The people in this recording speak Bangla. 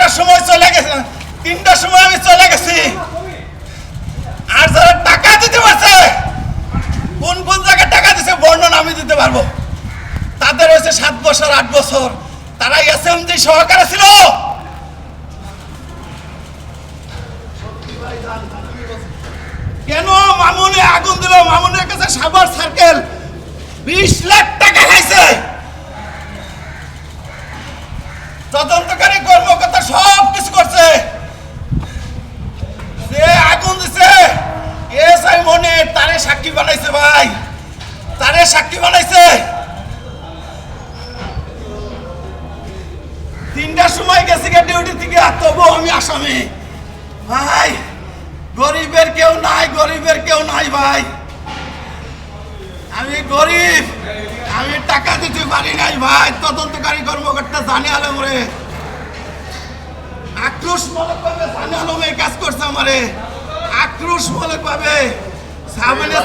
3টার সময় চলে গেছে, 3টার সময় আমি চলে গেছি। আর যারা টাকা দিতে পারছে, কোন কোন জায়গায় টাকা দিছে বর্ণনা আমি দিতে পারবো। তাদের হয়েছে 7 বছর 8 বছর, তারা এসএমজি সহকারে ছিল। কেন মামুনে আগুন দিল? মামুনের কাছে সাভার সার্কেল 20 লাখ টাকা খাইছে। তদন্তকারী কর্মকর্তা সব কিছু করছে। যে আগুন দিছে এসআই মনে তারে সাক্ষী বানাইছে ভাই, তারে সাক্ষী বানাইছে। 3টার সময় গেছি ডিউটি থেকে, তবু আমি আসামি ভাই। গরিবের কেউ নাই, গরিবের কেউ নাই ভাই। আমি গরিব, আমি টাকা দিতে পারি নাই ভাই। তদন্তকারী কর্মকর্তা জানে আলমরে আক্রোশমূলক ভাবে জানে আলমে কাজ করছে আমারে, আক্রোশমূলক ভাবে সামনে